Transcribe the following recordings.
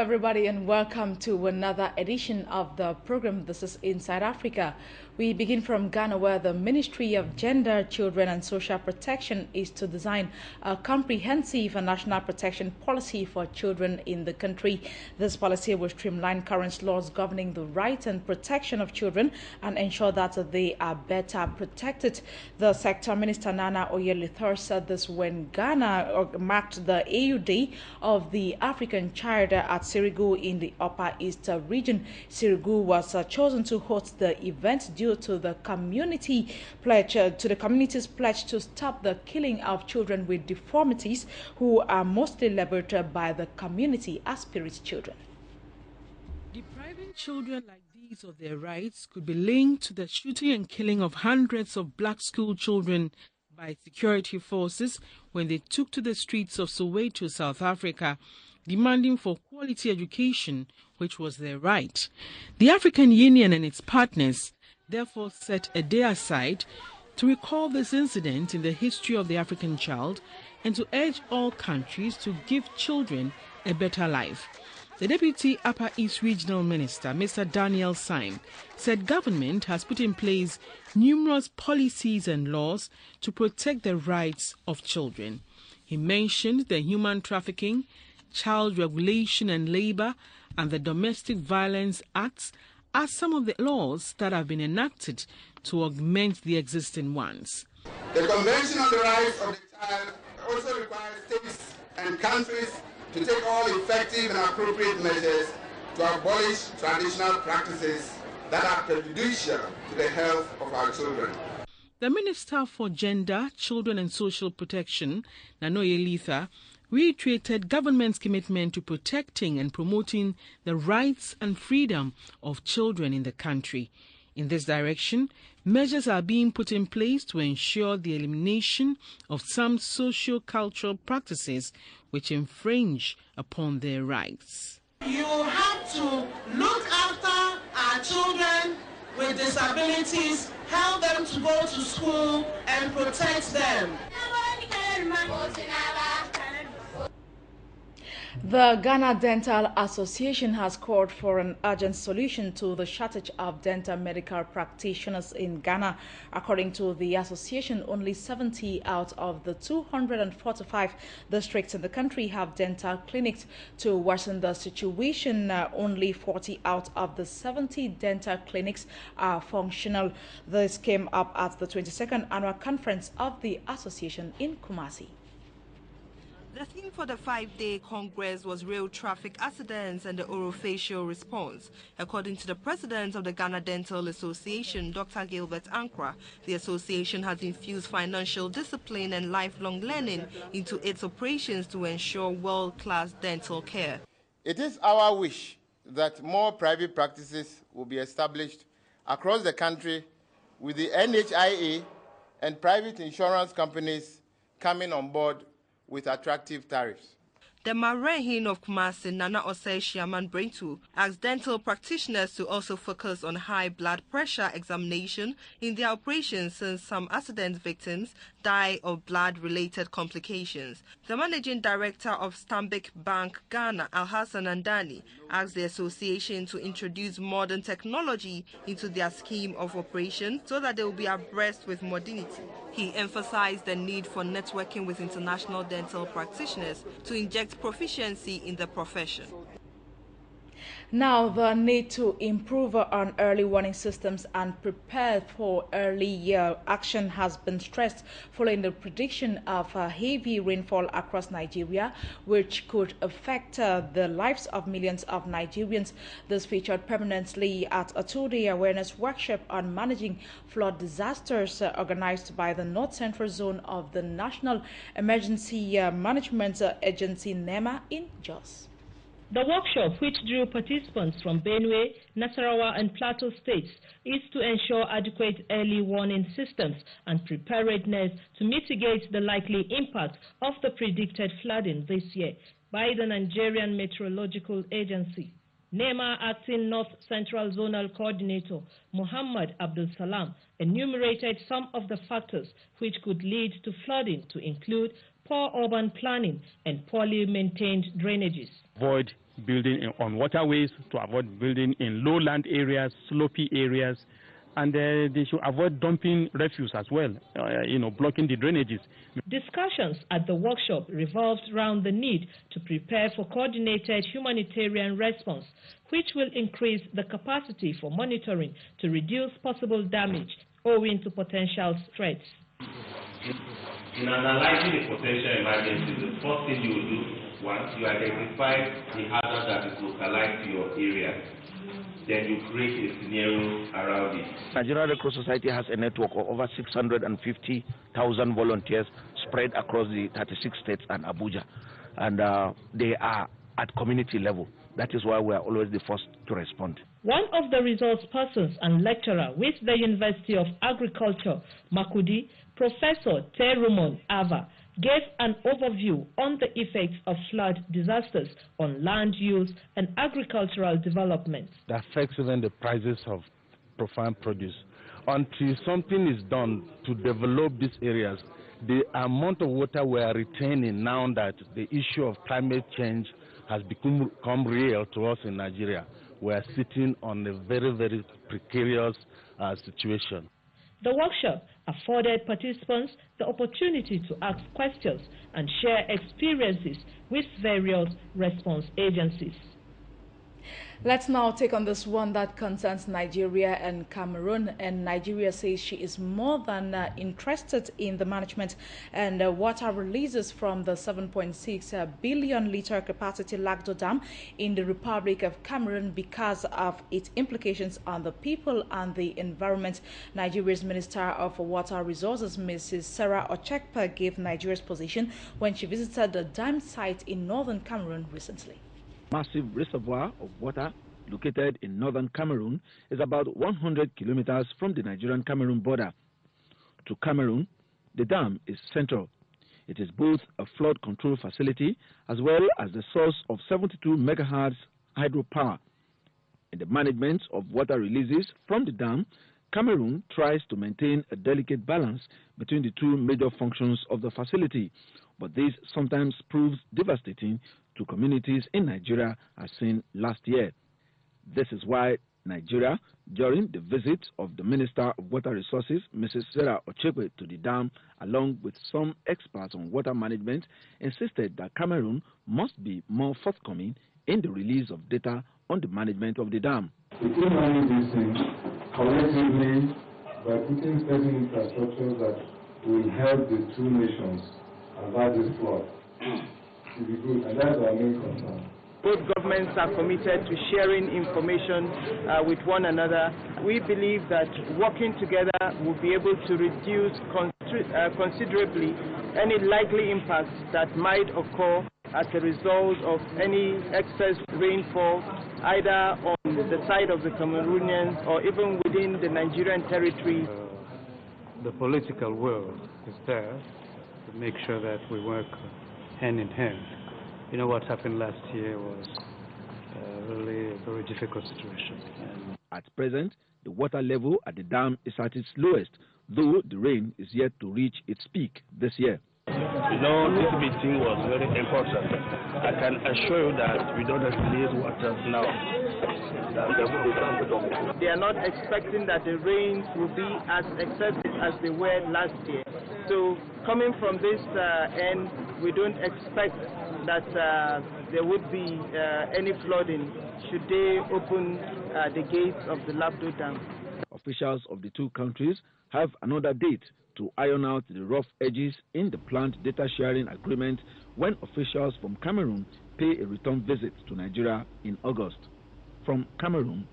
everybody, and welcome to another edition of the program. This is Inside Africa. We begin from Ghana, where the Ministry of Gender, Children and Social Protection is to design a comprehensive national protection policy for children in the country. This policy will streamline current laws governing the right and protection of children and ensure that they are better protected. The Sector Minister Nana Oyelithor said this when Ghana marked the AU Day of the African Child at Sirigu in the Upper East region. Sirigu was chosen to host the event due to the community's pledge to stop the killing of children with deformities who are mostly labeled by the community as spirit children. Depriving children like these of their rights could be linked to the shooting and killing of hundreds of black school children by security forces when they took to the streets of Soweto, South Africa, demanding for quality education, which was their right. The African Union and its partners therefore set a day aside to recall this incident in the history of the African child and to urge all countries to give children a better life. The Deputy Upper East Regional Minister, Mr. Daniel Syme, said government has put in place numerous policies and laws to protect the rights of children. He mentioned the Human Trafficking, Child Regulation and Labor, and the Domestic Violence Acts as some of the laws that have been enacted to augment the existing ones. The Convention on the Rights of the Child also requires states and countries to take all effective and appropriate measures to abolish traditional practices that are prejudicial to the health of our children. The Minister for Gender, Children and Social Protection, Nanoye Litha, reiterated government's commitment to protecting and promoting the rights and freedom of children in the country. In this direction, measures are being put in place to ensure the elimination of some socio-cultural practices which infringe upon their rights. You have to look after our children with disabilities, help them to go to school and protect them. The Ghana Dental Association has called for an urgent solution to the shortage of dental medical practitioners in Ghana. According to the association, only 70 out of the 245 districts in the country have dental clinics. To worsen the situation, only 40 out of the 70 dental clinics are functional. This came up at the 22nd annual conference of the association in Kumasi. The theme for the 5-day Congress was real traffic accidents and the orofacial response. According to the president of the Ghana Dental Association, Dr. Gilbert Ankra, the association has infused financial discipline and lifelong learning into its operations to ensure world-class dental care. It is our wish that more private practices will be established across the country, with the NHIA and private insurance companies coming on board with attractive tariffs. The Marehin of Kumasi, Nana Osei Shiaman Brentu, asked dental practitioners to also focus on high blood pressure examination in their operations, since some accident victims die of blood-related complications. The managing director of Stanbic Bank Ghana, Alhassan Andani, asked the association to introduce modern technology into their scheme of operation so that they will be abreast with modernity. He emphasized the need for networking with international dental practitioners to inject proficiency in the profession. Now, the need to improve on early warning systems and prepare for early action has been stressed following the prediction of heavy rainfall across Nigeria, which could affect the lives of millions of Nigerians. This featured permanently at a 2-day awareness workshop on managing flood disasters organized by the North Central Zone of the National Emergency Management Agency, NEMA, in Jos. The workshop, which drew participants from Benue, Nasarawa and Plateau states, is to ensure adequate early warning systems and preparedness to mitigate the likely impact of the predicted flooding this year by the Nigerian Meteorological Agency. NEMA Acting North Central Zonal Coordinator Muhammad Abdul Salam enumerated some of the factors which could lead to flooding, to include poor urban planning and poorly maintained drainages. Avoid building on waterways, to avoid building in lowland areas, slopey areas, and they should avoid dumping refuse as well, blocking the drainages. Discussions at the workshop revolved around the need to prepare for coordinated humanitarian response, which will increase the capacity for monitoring to reduce possible damage owing to potential threats. In analyzing the potential emergencies, the first thing you do, once you identify the hazard that is localized to your area, then you create a scenario around it. Nigerian Red Cross Society has a network of over 650,000 volunteers spread across the 36 states and Abuja, and they are at community level. That is why we are always the first to respond. One of the resource persons and lecturer with the University of Agriculture, Makudi, Professor Terumon Ava, gave an overview on the effects of flood disasters on land use and agricultural development. That affects even the prices of farm produce. Until something is done to develop these areas, the amount of water we are retaining now that the issue of climate change has become real to us in Nigeria, we are sitting on a very, very precarious situation. The workshop afforded participants the opportunity to ask questions and share experiences with various response agencies. Let's now take on this one that concerns Nigeria and Cameroon. And Nigeria says she is more than interested in the management and water releases from the 7.6 billion litre capacity Lagdo Dam in the Republic of Cameroon because of its implications on the people and the environment. Nigeria's Minister of Water Resources, Mrs. Sarah Ochekpa, gave Nigeria's position when she visited the dam site in northern Cameroon recently. Massive reservoir of water located in northern Cameroon is about 100 kilometers from the Nigerian-Cameroon border. To Cameroon, the dam is central. It is both a flood control facility as well as the source of 72 megahertz hydropower. In the management of water releases from the dam, Cameroon tries to maintain a delicate balance between the two major functions of the facility, but this sometimes proves devastating to communities in Nigeria, as seen last year. This is why Nigeria, during the visit of the Minister of Water Resources, Mrs. Sarah Ochekpa, to the dam, along with some experts on water management, insisted that Cameroon must be more forthcoming in the release of data on the management of the dam. We can manage these things collectively by putting certain infrastructures that will help the two nations avert this flood. To be good, and that's our main concern. Both governments are committed to sharing information with one another. We believe that working together will be able to reduce considerably any likely impacts that might occur as a result of any excess rainfall, either on the side of the Cameroonians or even within the Nigerian territory. The political will is there to make sure that we work hand in hand. You know, what happened last year was really a very difficult situation. At present, the water level at the dam is at its lowest, though the rain is yet to reach its peak this year. You know, this meeting was very important. I can assure you that we don't release water now. They are not expecting that the rains will be as excessive as they were last year. So coming from this end, we don't expect that there would be any flooding should they open the gates of the Lagdo Dam. Officials of the two countries have another date to iron out the rough edges in the planned data sharing agreement when officials from Cameroon pay a return visit to Nigeria in August. From Cameroon.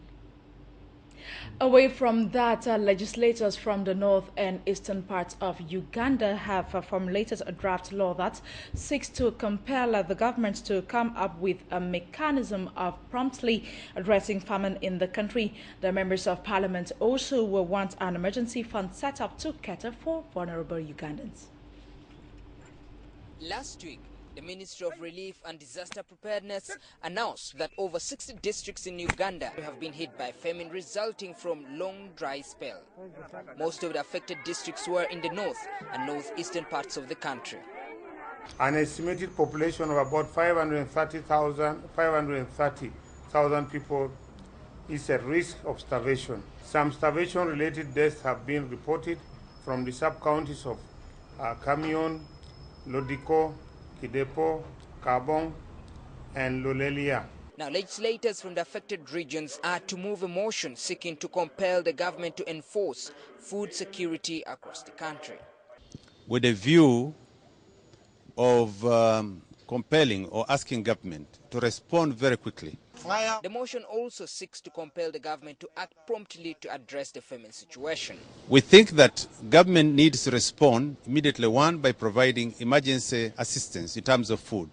Away from that, legislators from the north and eastern parts of Uganda have formulated a draft law that seeks to compel the government to come up with a mechanism of promptly addressing famine in the country. The members of parliament also will want an emergency fund set up to cater for vulnerable Ugandans. Last week, the Ministry of Relief and Disaster Preparedness announced that over 60 districts in Uganda have been hit by famine resulting from long dry spell. Most of the affected districts were in the north and northeastern parts of the country. an estimated population of about 530,000 people is at risk of starvation. Some starvation-related deaths have been reported from the sub-counties of Kamion, Lodiko, Kidepo, Kabong, and Lolelia. Now, legislators from the affected regions are to move a motion seeking to compel the government to enforce food security across the country. With a view of compelling or asking government to respond very quickly. The motion also seeks to compel the government to act promptly to address the famine situation. We think that government needs to respond immediately, one, by providing emergency assistance in terms of food.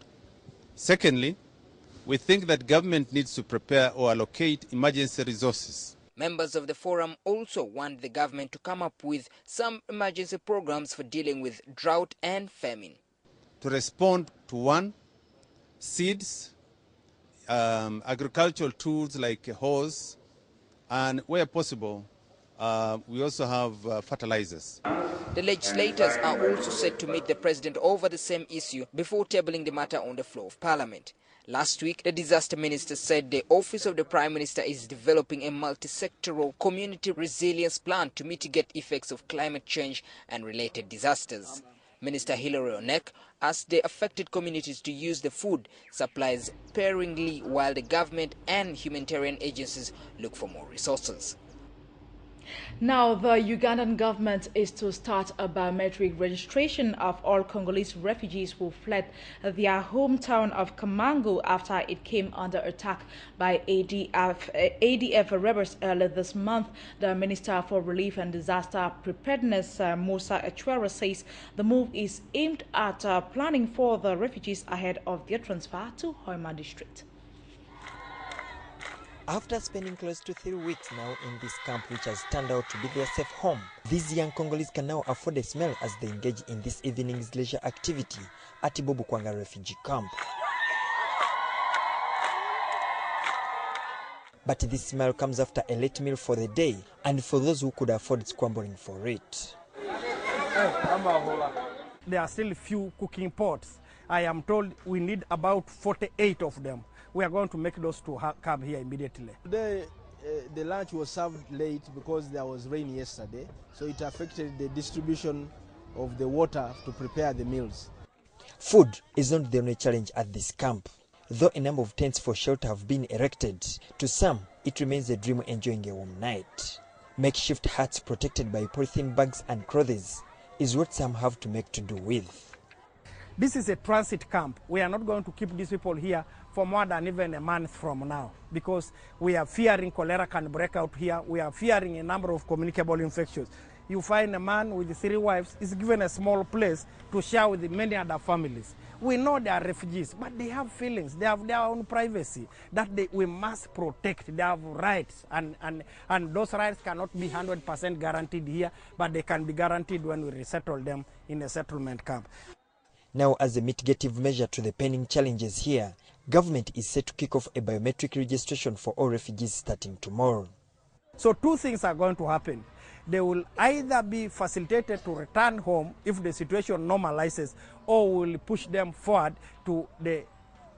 Secondly, we think that government needs to prepare or allocate emergency resources. Members of the forum also want the government to come up with some emergency programs for dealing with drought and famine. To respond to, one, seeds, agricultural tools like hose, and where possible, we also have fertilizers. The legislators are also set to meet the president over the same issue before tabling the matter on the floor of parliament. Last week, the disaster minister said the office of the prime minister is developing a multi-sectoral community resilience plan to mitigate effects of climate change and related disasters. Minister Hilary Onek asked the affected communities to use the food supplies sparingly while the government and humanitarian agencies look for more resources. Now, the Ugandan government is to start a biometric registration of all Congolese refugees who fled their hometown of Kamango after it came under attack by ADF rebels earlier this month. The Minister for Relief and Disaster Preparedness, Musa Echwera, says the move is aimed at planning for the refugees ahead of their transfer to Hoima district. After spending close to 3 weeks now in this camp, which has turned out to be their safe home, these young Congolese can now afford a smell as they engage in this evening's leisure activity at Ibobukwanga refugee camp. But this smell comes after a late meal for the day, and for those who could afford scrambling for it. There are still few cooking pots. I am told we need about 48 of them. We are going to make those to come here immediately. Today, the lunch was served late because there was rain yesterday, so it affected the distribution of the water to prepare the meals. Food is not the only challenge at this camp. Though a number of tents for shelter have been erected, to some it remains a dream enjoying a warm night. Makeshift huts protected by polythene bags and clothes is what some have to make to do with. This is a transit camp. We are not going to keep these people here for more than even a month from now because we are fearing cholera can break out here. We are fearing a number of communicable infections. You find a man with 3 wives is given a small place to share with many other families. We know they are refugees, but they have feelings. They have their own privacy that we must protect. They have rights, and those rights cannot be 100% guaranteed here, but they can be guaranteed when we resettle them in a settlement camp. Now, as a mitigative measure to the pending challenges here, government is set to kick off a biometric registration for all refugees starting tomorrow. So 2 things are going to happen. They will either be facilitated to return home if the situation normalizes, or will push them forward to the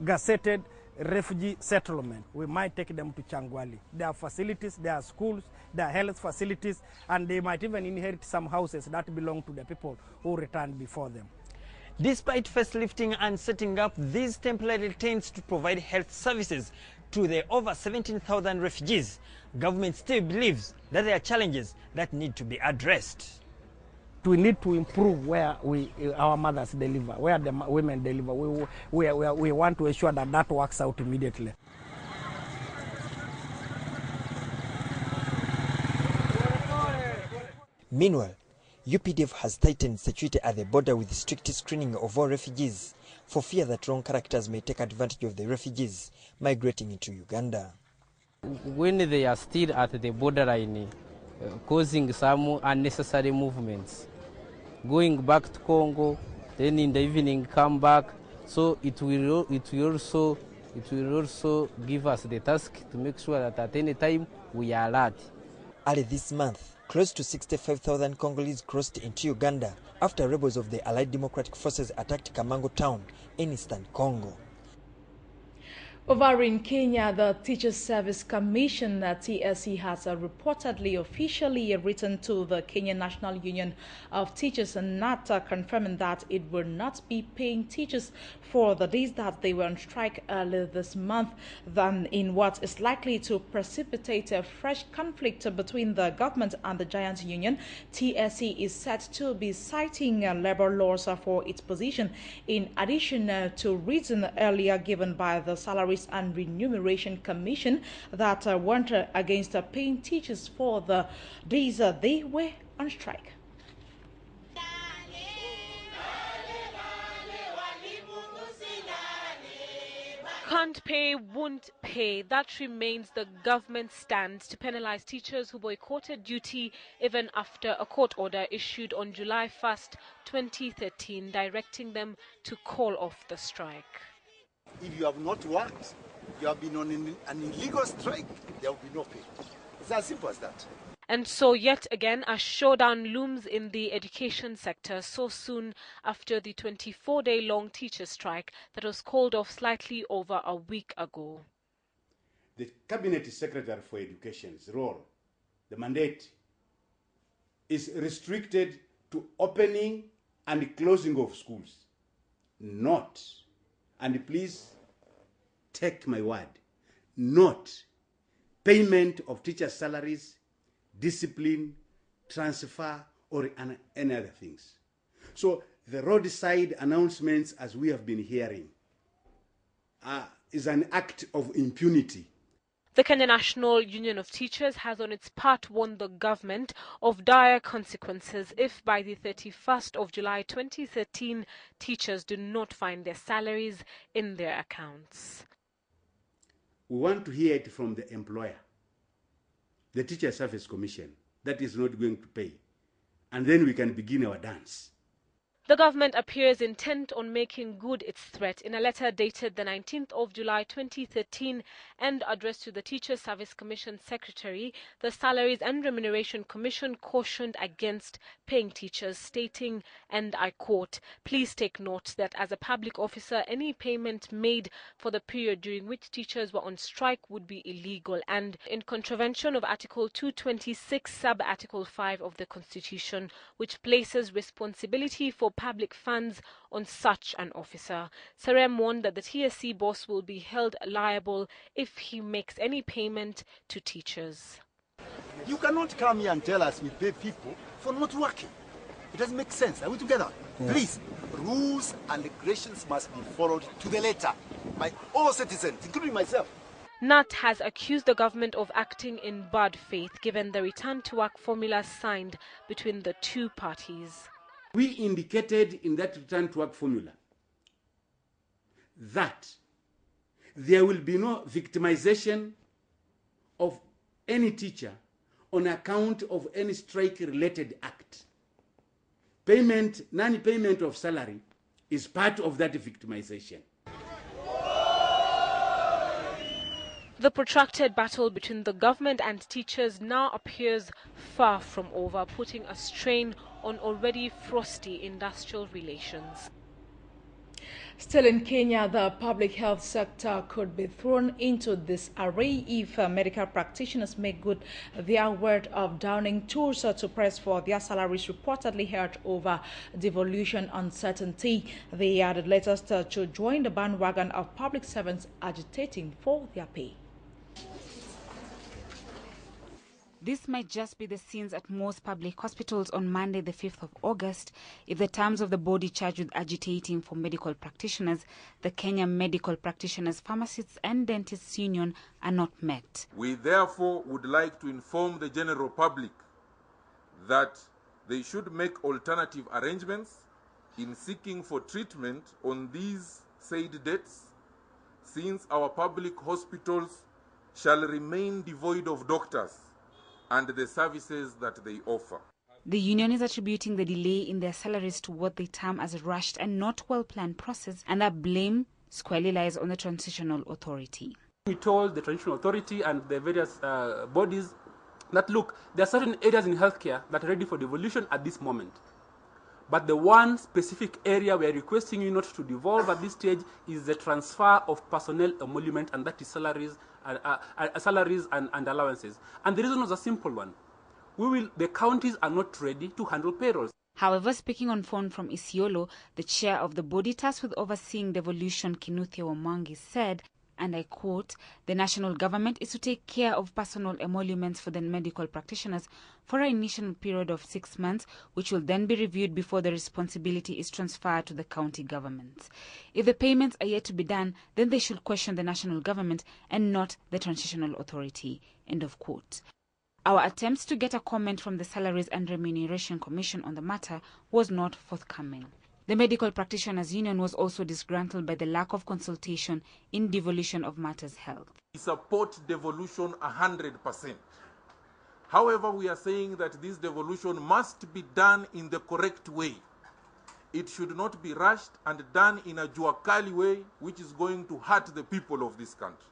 gazetted refugee settlement. We might take them to Changwali. There are facilities, there are schools, there are health facilities, and they might even inherit some houses that belong to the people who returned before them. Despite facelifting and setting up these temporary tents to provide health services to the over 17,000 refugees, government still believes that there are challenges that need to be addressed. We need to improve where our mothers deliver, where the women deliver. We want to ensure that that works out immediately. Meanwhile, UPDF has tightened security at the border with strict screening of all refugees for fear that wrong characters may take advantage of the refugees migrating into Uganda. When they are still at the borderline, causing some unnecessary movements, going back to Congo, then in the evening come back, so it will also give us the task to make sure that at any time we are alert. Early this month, close Close to 65,000 Congolese crossed into Uganda after rebels of the Allied Democratic Forces attacked Kamango town in eastern Congo. Over in Kenya, the Teachers Service Commission, TSC, has reportedly officially written to the Kenya National Union of Teachers and not confirming that it will not be paying teachers for the days that they were on strike earlier this month, than in what is likely to precipitate a fresh conflict between the government and the giant union. TSC is said to be citing labor laws for its position, in addition to reason earlier given by the Salaries and Remuneration Commission that warned against paying teachers for the days they were on strike. Can't pay, won't pay. That remains the government's stance to penalize teachers who boycotted duty even after a court order issued on July 1st, 2013, directing them to call off the strike. If you have not worked, you have been on an illegal strike, there will be no pay. It's as simple as that. And so yet again a showdown looms in the education sector so soon after the 24-day-long teacher strike that was called off slightly over a week ago. The Cabinet Secretary for Education's role, the mandate, is restricted to opening and closing of schools, not, and please take my word, not payment of teachers' salaries, discipline, transfer, or any other things. So the roadside announcements, as we have been hearing, is an act of impunity. The Kenya National Union of Teachers has on its part warned the government of dire consequences if by the 31st of July 2013 teachers do not find their salaries in their accounts. We want to hear it from the employer, the Teacher Service Commission, that is not going to pay. And then we can begin our dance. The government appears intent on making good its threat. In a letter dated the 19th of July 2013 and addressed to the Teacher Service Commission Secretary, the Salaries and Remuneration Commission cautioned against paying teachers, stating, and I quote, "Please take note that as a public officer, any payment made for the period during which teachers were on strike would be illegal and in contravention of Article 226, Sub-Article 5 of the Constitution, which places responsibility for public funds on such an officer." Sarem warned that the TSC boss will be held liable if he makes any payment to teachers. You cannot come here and tell us we pay people for not working. It doesn't make sense. Are we together? Yeah. Please, rules and regulations must be followed to the letter by all citizens, including myself. NAT has accused the government of acting in bad faith given the return to work formula signed between the two parties. We indicated in that return to work formula that there will be no victimization of any teacher on account of any strike-related act. Non-payment of salary is part of that victimization. The protracted battle between the government and teachers now appears far from over, putting a strain on already frosty industrial relations. Still in Kenya, the public health sector could be thrown into disarray if medical practitioners make good their word of downing tools to press for their salaries reportedly hurt over devolution uncertainty. They are the latest to join the bandwagon of public servants agitating for their pay. This might just be the scenes at most public hospitals on Monday, the 5th of August, if the terms of the body charged with agitating for medical practitioners, the Kenya Medical Practitioners, Pharmacists and Dentists Union, are not met. We therefore would like to inform the general public that they should make alternative arrangements in seeking for treatment on these said dates, since our public hospitals shall remain devoid of doctors and the services that they offer. The union is attributing the delay in their salaries to what they term as a rushed and not well-planned process, and that blame squarely lies on the Transitional Authority. We told the Transitional Authority and the various bodies that, look, there are certain areas in healthcare that are ready for devolution at this moment. But the one specific area we are requesting you not to devolve at this stage is the transfer of personnel emolument, and that is salaries and allowances. And the reason was a simple one. The counties are not ready to handle payrolls. However, speaking on phone from Isiolo, the chair of the body tasked with overseeing devolution, Kinuthia Wamangi, said, and I quote, "The national government is to take care of personal emoluments for the medical practitioners for an initial period of 6 months, which will then be reviewed before the responsibility is transferred to the county governments. If the payments are yet to be done, then they should question the national government and not the transitional authority." End of quote. Our attempts to get a comment from the Salaries and Remuneration Commission on the matter was not forthcoming. The Medical Practitioners Union was also disgruntled by the lack of consultation in devolution of matters health. We support devolution 100%. However, we are saying that this devolution must be done in the correct way. It should not be rushed and done in a juakali way, which is going to hurt the people of this country.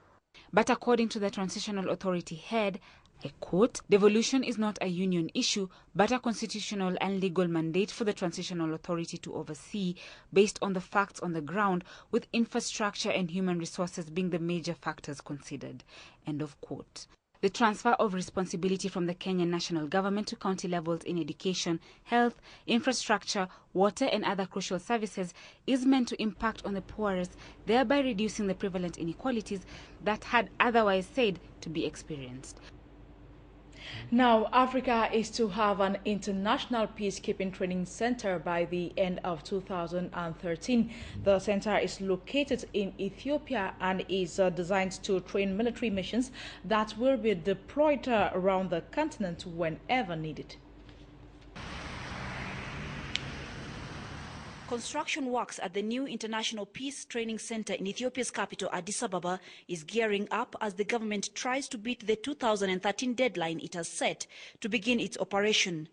But according to the Transitional Authority head, I quote, "Devolution is not a union issue, but a constitutional and legal mandate for the Transitional Authority to oversee based on the facts on the ground, with infrastructure and human resources being the major factors considered." End of quote. The transfer of responsibility from the Kenyan national government to county levels in education, health, infrastructure, water and other crucial services is meant to impact on the poorest, thereby reducing the prevalent inequalities that had otherwise said to be experienced. Now, Africa is to have an international peacekeeping training center by the end of 2013. The center is located in Ethiopia and is designed to train military missions that will be deployed around the continent whenever needed. Construction works at the new International Peace Training Center in Ethiopia's capital, Addis Ababa, is gearing up as the government tries to beat the 2013 deadline it has set to begin its operation.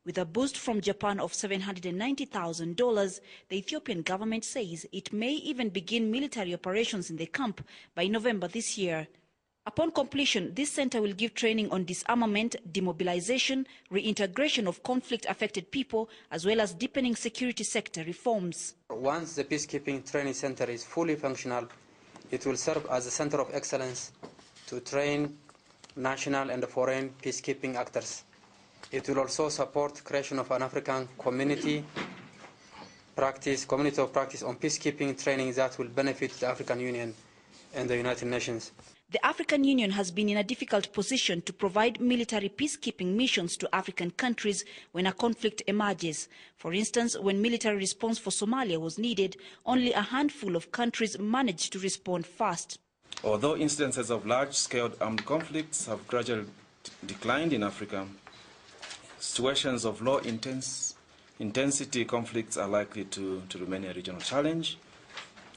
With a boost from Japan of $790,000, the Ethiopian government says it may even begin military operations in the camp by November this year. Upon completion, this center will give training on disarmament, demobilization, reintegration of conflict-affected people, as well as deepening security sector reforms. Once the Peacekeeping Training Center is fully functional, it will serve as a center of excellence to train national and foreign peacekeeping actors. It will also support creation of an African community of practice on peacekeeping training that will benefit the African Union and the United Nations. The African Union has been in a difficult position to provide military peacekeeping missions to African countries when a conflict emerges. For instance, when military response for Somalia was needed, only a handful of countries managed to respond fast. Although incidences of large-scale armed conflicts have gradually declined in Africa, situations of low intensity conflicts are likely to remain a regional challenge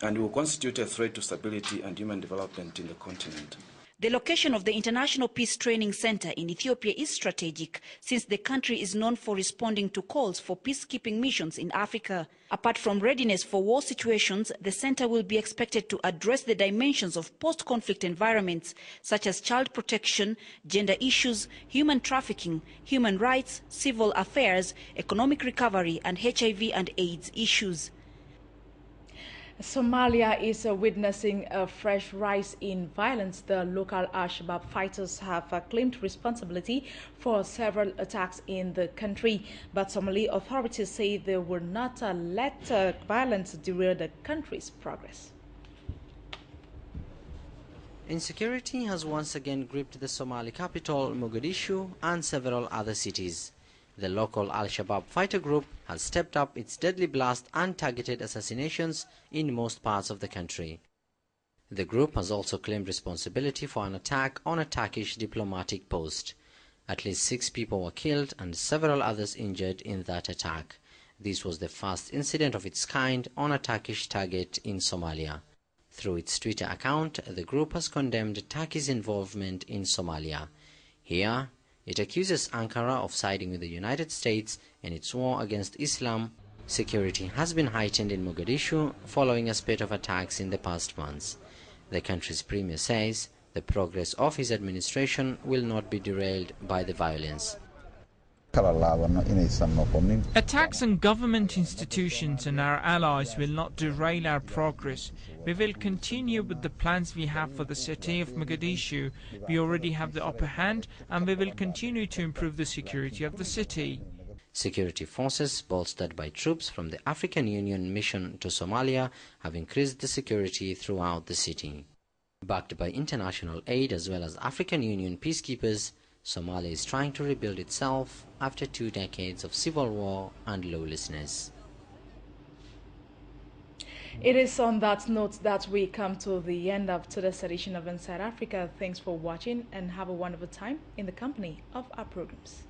and will constitute a threat to stability and human development in the continent. The location of the International Peace Training Center in Ethiopia is strategic, since the country is known for responding to calls for peacekeeping missions in Africa. Apart from readiness for war situations, the center will be expected to address the dimensions of post-conflict environments, such as child protection, gender issues, human trafficking, human rights, civil affairs, economic recovery, and HIV and AIDS issues. Somalia is witnessing a fresh rise in violence. The local Al-Shabaab fighters have claimed responsibility for several attacks in the country, but Somali authorities say they will not let violence derail the country's progress. Insecurity has once again gripped the Somali capital, Mogadishu, and several other cities. The local Al-Shabaab fighter group has stepped up its deadly blast and targeted assassinations in most parts of the country. The group has also claimed responsibility for an attack on a Turkish diplomatic post. At least 6 people were killed and several others injured in that attack. This was the first incident of its kind on a Turkish target in Somalia. Through its Twitter account, the group has condemned Turkey's involvement in Somalia. Here, it accuses Ankara of siding with the United States in its war against Islam. Security has been heightened in Mogadishu following a spate of attacks in the past months. The country's premier says The progress of his administration will not be derailed by the violence. Attacks on government institutions and our allies will not derail our progress. We will continue with the plans we have for the city of Mogadishu. We already have the upper hand, and we will continue to improve the security of the city. Security forces, bolstered by troops from the African Union mission to Somalia, have increased the security throughout the city. Backed by international aid as well as African Union peacekeepers, Somalia is trying to rebuild itself after 2 decades of civil war and lawlessness. It is on that note that we come to the end of today's edition of Inside Africa. Thanks for watching and have a wonderful time in the company of our programs.